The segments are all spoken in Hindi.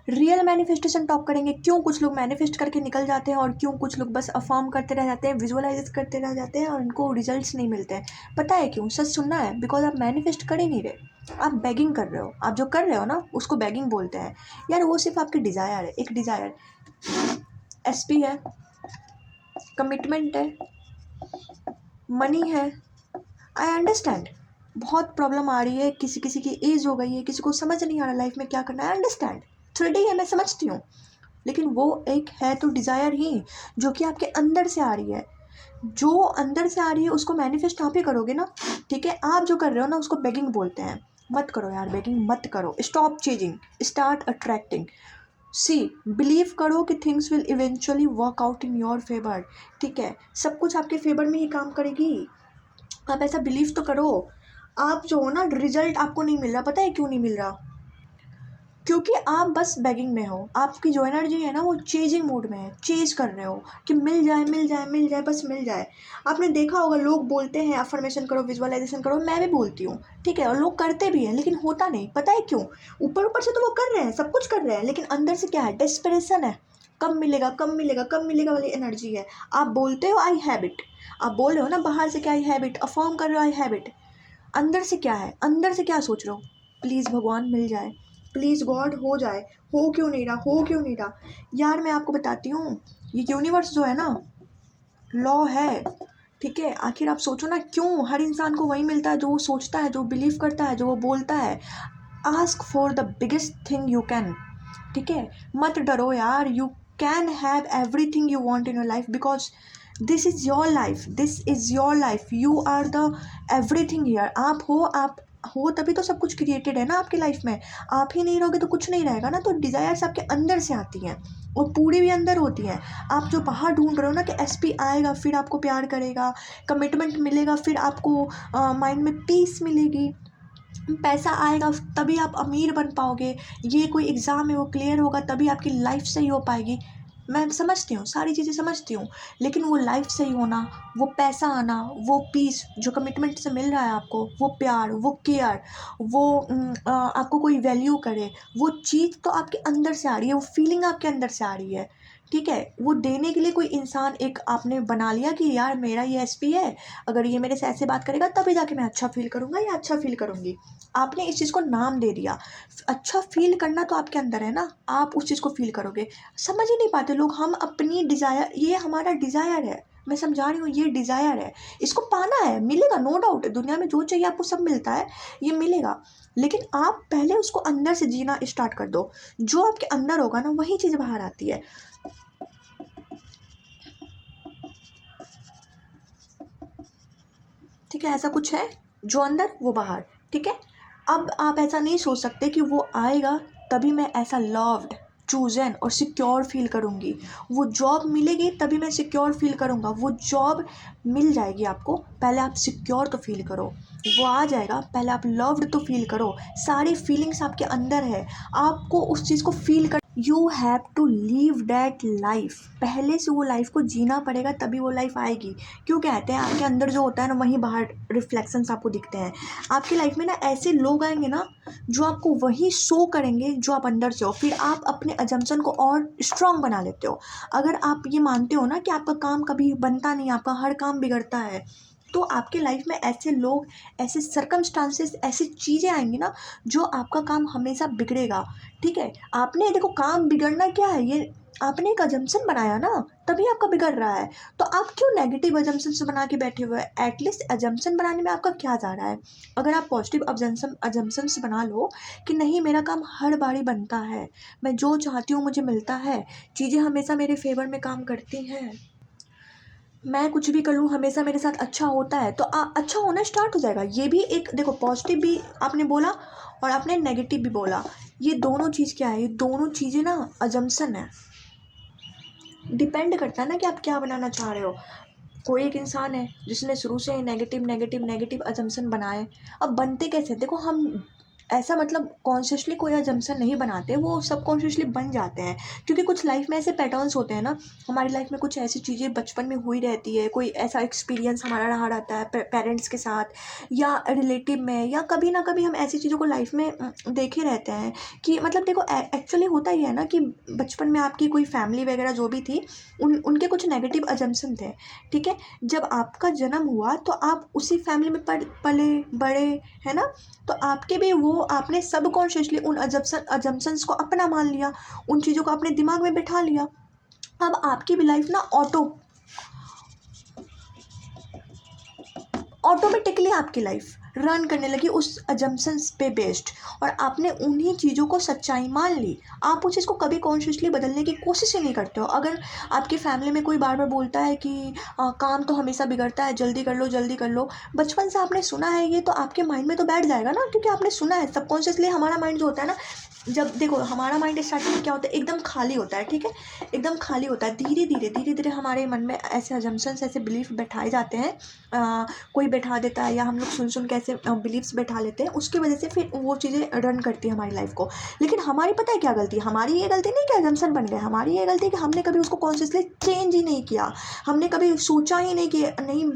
रियल मैनिफेस्टेशन टॉक करेंगे, क्यों कुछ लोग मैनिफेस्ट करके निकल जाते हैं और क्यों कुछ लोग बस अफर्म करते रह जाते हैं, विजुअलाइज करते रह जाते हैं और उनको रिजल्ट्स नहीं मिलते हैं। पता है क्यों? सच सुनना है, बिकॉज आप मैनिफेस्ट कर ही नहीं रहे, आप बेगिंग कर रहे हो। आप जो कर रहे हो ना उसको बेगिंग बोलते हैं यार। वो सिर्फ आपकी डिज़ायर है, एक डिज़ायर। एसपी है, कमिटमेंट है, मनी है। आई अंडरस्टैंड बहुत प्रॉब्लम आ रही है, किसी किसी की एज हो गई है, किसी को समझ नहीं आ रहा लाइफ में क्या करना है। आई अंडरस्टैंड, 3D है, मैं समझती हूँ। लेकिन वो एक है तो डिज़ायर ही, जो कि आपके अंदर से आ रही है। जो अंदर से आ रही है उसको मैनिफेस्ट आप ही करोगे ना। ठीक है, आप जो कर रहे हो ना उसको बेगिंग बोलते हैं। मत करो यार, बेगिंग मत करो। Stop chasing, start attracting. See, believe करो कि things will eventually work out in your favour. ठीक है, सब कुछ आपके फेवर में ही काम करेगी। आप ऐसा बिलीव तो करो। आप जो हो ना, रिजल्ट आपको नहीं मिल रहा, पता है क्यों नहीं मिल रहा? क्योंकि आप बस बेगिंग में हो। आपकी जो एनर्जी है ना वो चेजिंग मोड में है, चेज कर रहे हो कि मिल जाए मिल जाए मिल जाए, बस मिल जाए। आपने देखा होगा लोग बोलते हैं अफर्मेशन करो, विजुअलाइजेशन करो, मैं भी बोलती हूँ। ठीक है, और लोग करते भी हैं, लेकिन होता नहीं। पता है क्यों? ऊपर ऊपर से तो वो कर रहे हैं, सब कुछ कर रहे हैं, लेकिन अंदर से क्या है? डेस्परेशन है। कब मिलेगा कब मिलेगा कब मिलेगा वाली एनर्जी है। आप बोलते हो आई हैव इट, आप बोल रहे हो ना बाहर से क्या आई हैव इट, अफर्म कर रहे हो आई हैव इट। अंदर से क्या है? अंदर से क्या सोच रहे हो? प्लीज़ भगवान मिल जाए, प्लीज़ गॉड हो जाए। हो क्यों नहीं रहा, हो क्यों नहीं रहा? यार मैं आपको बताती हूँ, ये यूनिवर्स जो है ना, लॉ है। ठीक है, आखिर आप सोचो ना, क्यों हर इंसान को वही मिलता है जो वो सोचता है, जो बिलीव करता है, जो वो बोलता है। Ask for the biggest thing you can. ठीक है, मत डरो यार। You can have everything you want in your life, because this is your life, this is your life. You are the everything here. आप हो तभी तो सब कुछ क्रिएटेड है ना आपकी लाइफ में। आप ही नहीं रहोगे तो कुछ नहीं रहेगा ना। तो डिज़ायर्स आपके अंदर से आती हैं और पूरी भी अंदर होती हैं। आप जो बाहर ढूंढ रहे हो ना कि एसपी आएगा फिर आपको प्यार करेगा, कमिटमेंट मिलेगा फिर आपको माइंड में पीस मिलेगी, पैसा आएगा तभी आप अमीर बन पाओगे, ये कोई एग्ज़ाम है वो क्लियर होगा तभी आपकी लाइफ सही हो पाएगी। मैं समझती हूँ, सारी चीज़ें समझती हूँ, लेकिन वो लाइफ सही होना, वो पैसा आना, वो पीस जो कमिटमेंट से मिल रहा है आपको, वो प्यार, वो केयर, वो आपको कोई वैल्यू करे, वो चीज़ तो आपके अंदर से आ रही है, वो फीलिंग आपके अंदर से आ रही है। ठीक है, वो देने के लिए कोई इंसान एक आपने बना लिया कि यार मेरा ये एसपी है, अगर ये मेरे से ऐसे बात करेगा तभी जाके मैं अच्छा फील करूँगा या अच्छा फील करूँगी। आपने इस चीज़ को नाम दे दिया। अच्छा फ़ील करना तो आपके अंदर है ना, आप उस चीज़ को फ़ील करोगे। समझ ही नहीं पाते लोग। हम अपनी डिज़ायर, ये हमारा डिज़ायर है, मैं समझा रही हूँ, ये डिज़ायर है, इसको पाना है, मिलेगा नो डाउट। दुनिया में जो चाहिए आपको सब मिलता है, ये मिलेगा। लेकिन आप पहले उसको अंदर से जीना स्टार्ट कर दो। जो आपके अंदर होगा ना वही चीज़ बाहर आती है। ठीक है, ऐसा कुछ है, जो अंदर वो बाहर। ठीक है, अब आप ऐसा नहीं सोच सकते कि वो आएगा तभी मैं ऐसा लव्ड, चूजन और सिक्योर फील करूँगी। वो जॉब मिलेगी तभी मैं सिक्योर फील करूँगा। वो जॉब मिल जाएगी आपको, पहले आप सिक्योर तो फील करो। वो आ जाएगा, पहले आप लव्ड तो फील करो। सारी फीलिंग्स आपके अंदर है, आपको उस चीज़ को फील कर। You have to leave that life, पहले से वो लाइफ को जीना पड़ेगा तभी वो लाइफ आएगी। क्यों कहते हैं आपके अंदर जो होता है ना वहीं बाहर रिफ्लेक्शंस आपको दिखते हैं। आपकी लाइफ में ना ऐसे लोग आएंगे ना जो आपको वही शो करेंगे जो आप अंदर से हो। फिर आप अपने अजम्पशन को और स्ट्रांग बना लेते हो। अगर आप ये मानते हो ना कि आपका काम कभी बनता नहीं, आपका हर काम बिगड़ता है, तो आपके लाइफ में ऐसे लोग, ऐसे सर्कमस्टांसेस, ऐसी चीज़ें आएंगी ना जो आपका काम हमेशा बिगड़ेगा। ठीक है, आपने देखो काम बिगड़ना क्या है, ये आपने एक अजम्पशन बनाया ना तभी आपका बिगड़ रहा है। तो आप क्यों नेगेटिव अजम्पशन बना के बैठे हुए हैं? एटलीस्ट अजम्पशन बनाने में आपका क्या जा रहा है? अगर आप पॉजिटिव अजम्पशंस बना लो कि नहीं मेरा काम हर बारी बनता है, मैं जो चाहती हूँ मुझे मिलता है, चीज़ें हमेशा मेरे फेवर में काम करती हैं, मैं कुछ भी कर लूँ हमेशा मेरे साथ अच्छा होता है, तो अच्छा होना स्टार्ट हो जाएगा। ये भी एक देखो, पॉजिटिव भी आपने बोला और आपने नेगेटिव भी बोला। ये दोनों चीज़ क्या है? ये दोनों चीज़ें ना अजम्पशन है। डिपेंड करता है ना कि आप क्या बनाना चाह रहे हो। कोई एक इंसान है जिसने शुरू से नेगेटिव नेगेटिव नेगेटिव अजम्पशन बनाए। अब बनते कैसे? देखो, हम ऐसा मतलब कॉन्शियसली कोई अजम्पशन नहीं बनाते, वो सबकॉन्शियसली बन जाते हैं। क्योंकि कुछ लाइफ में ऐसे पैटर्न्स होते हैं ना, हमारी लाइफ में कुछ ऐसी चीज़ें बचपन में हुई रहती है, कोई ऐसा एक्सपीरियंस हमारा रहा रहता है पेरेंट्स के साथ या रिलेटिव में, या कभी ना कभी हम ऐसी चीज़ों को लाइफ में देखे रहते हैं कि मतलब देखो एक्चुअली होता ही है ना कि बचपन में आपकी कोई फैमिली वगैरह जो भी थी, उनके कुछ नेगेटिव अजम्पशन थे। ठीक है, जब आपका जन्म हुआ तो आप उसी फैमिली में पले बड़े, है ना, तो आपके भी वो आपने सबकॉन्शियसली उन अजम्पशंस को अपना मान लिया, उन चीज़ों को अपने दिमाग में बिठा लिया। अब आपकी भी लाइफ ना ऑटोमेटिकली आपकी लाइफ रन करने लगी उस अजम्पशंस पे बेस्ड, और आपने उन्हीं चीज़ों को सच्चाई मान ली। आप उस चीज़ को कभी कॉन्शियसली बदलने की कोशिश ही नहीं करते हो। अगर आपकी फैमिली में कोई बार बार बोलता है कि काम तो हमेशा बिगड़ता है, जल्दी कर लो जल्दी कर लो, बचपन से आपने सुना है ये, तो आपके माइंड में तो बैठ जाएगा ना, क्योंकि आपने सुना है। सबकॉन्शियसली हमारा माइंड जो होता है ना, जब देखो हमारा माइंड स्टार्टिंग में क्या होता है, एकदम खाली होता है। ठीक है, एकदम खाली होता है, धीरे धीरे हमारे मन में ऐसे अजम्पशंस, ऐसे बिलीफ बैठाए जाते हैं, कोई बैठा देता है या हम लोग सुन के ऐसे बिलीव्स बैठा लेते हैं, उसकी वजह से फिर वो चीज़ें रन करती है हमारी लाइफ को। लेकिन हमारी पता है क्या गलती है, हमारी ये गलती नहीं कि अजम्पशन बन गए, हमारी ये गलती है कि हमने कभी उसको कॉन्शियसली चेंज ही नहीं किया। हमने कभी सोचा ही नहीं कि नहीं,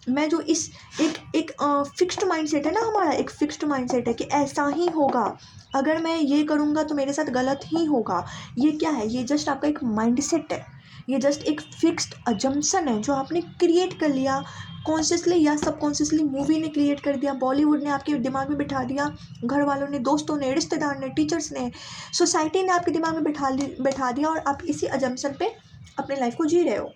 मैं जो इस एक फिक्स्ड माइंडसेट है ना, हमारा एक फिक्स्ड माइंडसेट है कि ऐसा ही होगा, अगर मैं ये करूँगा तो मेरे साथ गलत ही होगा। ये क्या है, ये जस्ट आपका एक माइंडसेट है, ये जस्ट एक फिक्स्ड अजम्पशन है जो आपने क्रिएट कर लिया कॉन्शियसली या सबकॉन्शियसली। मूवी ने क्रिएट कर दिया, बॉलीवुड ने आपके दिमाग में बिठा दिया, घर वालों ने, दोस्तों ने, रिश्तेदार ने, टीचर्स ने, सोसाइटी ने आपके दिमाग में बिठा दिया, और आप इसी अजम्पशन पे अपनी लाइफ को जी रहे हो।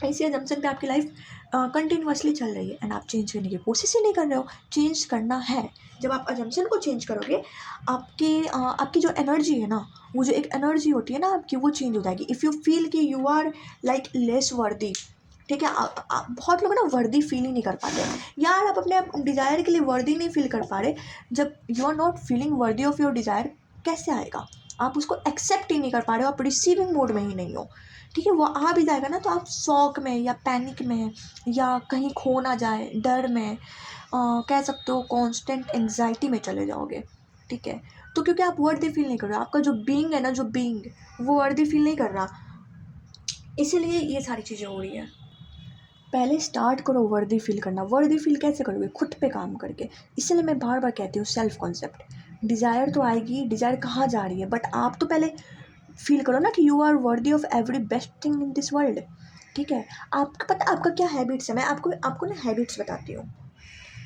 इसी अजम्पशन पे आपकी लाइफ कंटिन्यूअसली चल रही है, एंड आप चेंज करने की कोशिश ही नहीं कर रहे हो। चेंज करना है, जब आप अजम्पशन को चेंज करोगे, आपकी जो एनर्जी है ना, वो जो एक एनर्जी होती है ना आपकी, वो चेंज हो जाएगी। इफ़ यू फील कि यू आर लाइक लेस वर्दी, ठीक है, बहुत लोग ना वर्दी फील ही नहीं कर पाते यार, आप अपने डिज़ायर के लिए वर्दी नहीं फील कर पा रहे। जब you are not feeling worthy of your desire, कैसे आएगा? आप उसको एक्सेप्ट ही नहीं कर पा रहे हो, आप रिसीविंग मोड में ही नहीं हो। ठीक है, वो आ भी जाएगा ना तो आप शॉक में या पैनिक में या कहीं खो ना जाए डर में, कह सकते हो कॉन्स्टेंट एंग्जाइटी में चले जाओगे। ठीक है, तो क्योंकि आप वर्दी फील नहीं कर रहे हो, आपका जो बीइंग है ना, जो बीइंग वो वर्दी फील नहीं कर रहा, इसीलिए ये सारी चीज़ें हो रही है। पहले स्टार्ट करो वर्दी फील करना। वर्दी फील कैसे करोगे? खुद पे काम करके। इसलिए मैं बार बार कहती हूँ सेल्फ कॉन्सेप्ट। डिज़ायर तो आएगी, डिज़ायर कहाँ जा रही है, बट आप तो पहले फील करो ना कि you are worthy of every best thing in this world. ठीक है, आपका पता आपका क्या हैबिट्स है, मैं आपको ना हैबिट्स बताती हूँ।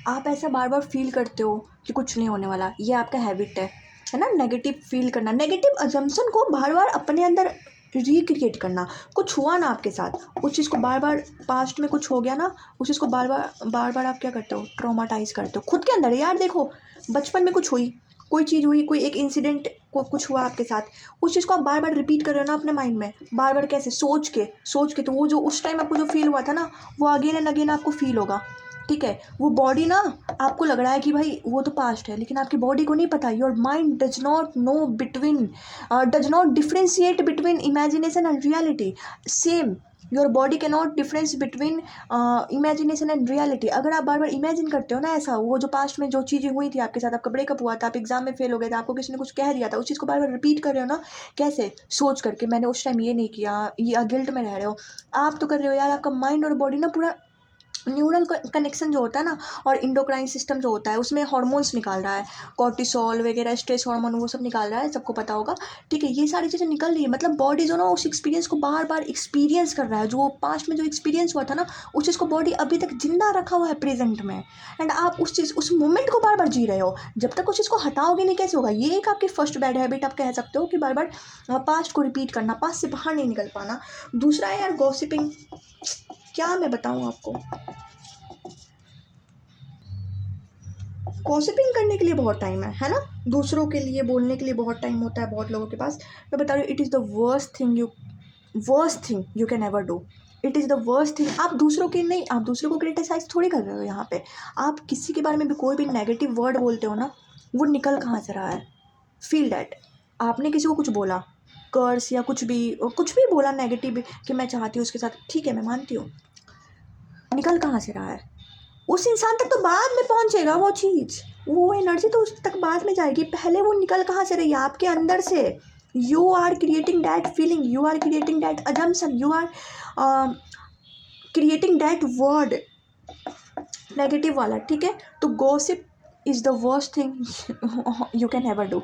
आप ऐसा बार बार फील करते हो कि कुछ नहीं होने वाला, ये आपका हैबिट है ना। नेगेटिव फील करना, नेगेटिव अजम्पशन को बार बार अपने अंदर रिक्रिएट करना। कुछ हुआ ना आपके साथ, उस चीज़ को बार बार, पास्ट में कुछ हो गया ना, उस चीज़ को बार बार आप क्या करते हो, ट्रॉमाटाइज करते हो खुद के अंदर। यार देखो, बचपन में कुछ हुई, कोई चीज़ हुई, कोई एक इंसिडेंट को कुछ हुआ आपके साथ, उस चीज़ को आप बार बार रिपीट कर रहे हो ना अपने माइंड में, बार बार कैसे, सोच के, तो वो जो उस टाइम आपको जो फील हुआ था ना, वो अगेन एंड अगेन आपको फील होगा। ठीक है, वो बॉडी ना, आपको लग रहा है कि भाई वो तो पास्ट है, लेकिन आपकी बॉडी को नहीं पता। Your mind does not know between, does not differentiate between imagination and reality. Same, your body can not difference between imagination and reality. अगर आप बार बार इमेजिन करते हो ना ऐसा, वो जो पास्ट में जो चीज़ें हुई थी आपके साथ, आपका ब्रेकअप हुआ था, आप एग्जाम में फेल हो गए थे, आपको किसी ने कुछ कह दिया था, उस चीज़ को बार बार रिपीट कर रहे हो ना, कैसे, सोच करके, मैंने उस टाइम ये नहीं किया, ये गिल्ट में रह रहे हो। आप तो कर रहे हो यार, आपका माइंड और बॉडी ना पूरा न्यूरल कनेक्शन जो होता है ना, और इंडोक्राइन सिस्टम जो होता है, उसमें हार्मोन्स निकाल रहा है, कॉर्टिसोल वगैरह, स्ट्रेस हार्मोन, वो सब निकाल रहा है, सबको पता होगा। ठीक है, ये सारी चीज़ें निकल रही है, मतलब बॉडी जो ना उस एक्सपीरियंस को बार बार एक्सपीरियंस कर रहा है, जो पास्ट में जो एक्सपीरियंस हुआ था ना, उस चीज़ को बॉडी अभी तक जिंदा रखा हुआ है प्रेजेंट में, एंड आप उस मोमेंट को बार बार जी रहे हो। जब तक उस चीज़ को हटाओगे नहीं, कैसे होगा? ये एक आपकी फर्स्ट बैड हैबिट आप कह सकते हो, कि बार बार पास्ट को रिपीट करना, पास्ट से बाहर नहीं निकल पाना। दूसरा है यार गॉसिपिंग। क्या मैं बताऊँ आपको, गॉसिपिंग करने के लिए बहुत टाइम है ना, दूसरों के लिए बोलने के लिए बहुत टाइम होता है बहुत लोगों के पास। मैं बता रही हूँ, it is the worst thing you can ever do. It is the worst thing. आप दूसरों के नहीं, आप दूसरों को क्रिटिसाइज थोड़ी कर रहे हो यहाँ पे। आप किसी के बारे में भी कोई भी नेगेटिव वर्ड बोलते हो ना, वो निकल कहाँ से रहा है? Feel that. आपने किसी को कुछ बोला, कर्स या कुछ भी बोला नेगेटिव, कि मैं चाहती हूँ उसके साथ, ठीक है मैं मानती हूँ, निकल कहाँ से रहा है? उस इंसान तक तो बाद में पहुंचेगा वो चीज़, वो एनर्जी तो उस तक बाद में जाएगी, पहले वो निकल कहाँ से रही है? आपके अंदर से। You are creating that feeling, you are creating that assumption, you are creating that word negative वाला, ठीक है। तो gossip is the worst thing you can ever do,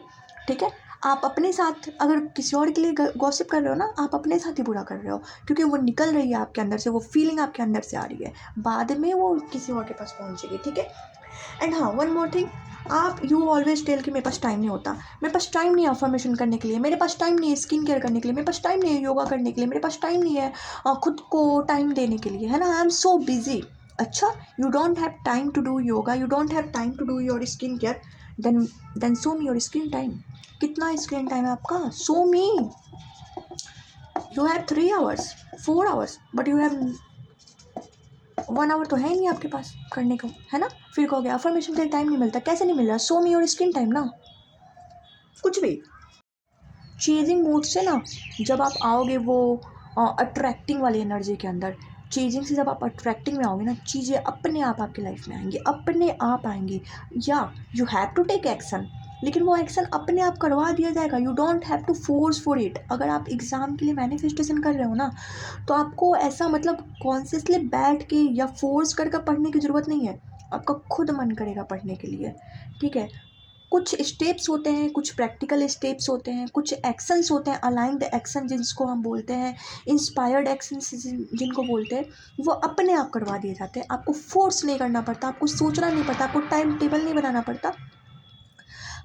ठीक है। आप अपने साथ अगर किसी और के लिए गॉसिप कर रहे हो ना, आप अपने साथ ही बुरा कर रहे हो, क्योंकि वो निकल रही है आपके अंदर से, वो फीलिंग आपके अंदर से आ रही है, बाद में वो किसी और के पास पहुंचेगी, ठीक है। एंड हाँ, वन मोर थिंग, आप यू ऑलवेज टेल कि मेरे पास टाइम नहीं होता, मेरे पास टाइम नहीं है अफर्मेशन करने के लिए, मेरे पास टाइम नहीं है स्किन केयर करने के लिए, मेरे पास टाइम नहीं है योगा करने के लिए, मेरे पास टाइम नहीं है खुद को टाइम देने के लिए, है ना। I am so busy. अच्छा, you don't have time to do yoga, you don't have time to do your skin care, then show me your screen time. कितना स्क्रीन टाइम है आपका? Show me. You have 3 hours, 4 hours, but you have 1 hour तो है नहीं आपके पास करने को, है ना। फिर कहोगे अफर्मेशन के लिए टाइम नहीं मिलता, कैसे नहीं मिल रहा? Show me your screen time ना। कुछ भी चेजिंग मोड से ना, जब आप आओगे वो अट्रैक्टिंग वाली एनर्जी के अंदर, चेजिंग से जब आप अट्रैक्टिंग में आओगे ना, चीज़ें अपने आप आपकी लाइफ में आएंगी, अपने आप आएंगी। या you have to take action, लेकिन वो एक्शन अपने आप करवा दिया जाएगा। You don't have to force for it. अगर आप एग्ज़ाम के लिए मैनिफेस्टेशन कर रहे हो ना, तो आपको ऐसा मतलब कॉन्शियसली बैठ के या फोर्स करके पढ़ने की ज़रूरत नहीं है, आपका खुद मन करेगा पढ़ने के लिए, ठीक है। कुछ स्टेप्स होते हैं, कुछ प्रैक्टिकल स्टेप्स होते हैं, कुछ एक्शंस होते हैं, अलाइंड एक्शन जिसको हम बोलते हैं, इंस्पायर्ड एक्शंस जिनको बोलते हैं, वो अपने आप करवा दिए जाते हैं। आपको फोर्स नहीं करना पड़ता, आपको सोचना नहीं पड़ता, आपको टाइम टेबल नहीं बनाना पड़ता,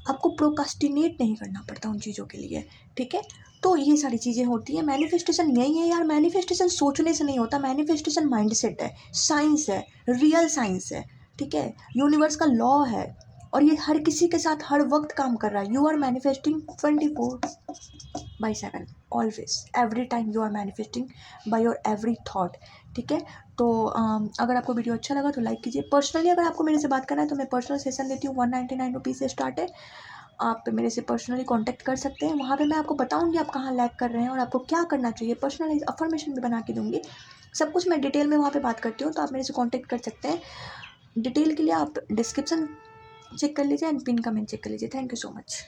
आपको प्रोकास्टिनेट नहीं करना पड़ता उन चीज़ों के लिए, ठीक है। तो ये सारी चीज़ें होती हैं। मैनिफेस्टेशन यही है यार, मैनिफेस्टेशन सोचने से नहीं होता, मैनिफेस्टेशन माइंडसेट है, साइंस है, रियल साइंस है, ठीक है। यूनिवर्स का लॉ है, और ये हर किसी के साथ हर वक्त काम कर रहा है। You are manifesting 24/7, always, every time you are manifesting by your every thought, ठीक है। तो अगर आपको वीडियो अच्छा लगा तो लाइक कीजिए। पर्सनली अगर आपको मेरे से बात करना है तो मैं पर्सनल सेशन देती हूँ, 199 रुपीज़ से स्टार्ट है। आप मेरे से पर्सनली कांटेक्ट कर सकते हैं, वहाँ पे मैं आपको बताऊँगी आप कहाँ लैग कर रहे हैं और आपको क्या करना चाहिए। पर्सनलाइज अफर्मेशन भी बना के दूँगी, सब कुछ मैं डिटेल में वहाँ पे बात करती हूँ, तो आप मेरे से कांटेक्ट कर सकते हैं। डिटेल के लिए आप डिस्क्रिप्शन चेक कर लीजिए एंड पिन कमेंट चेक कर लीजिए। Thank you so much.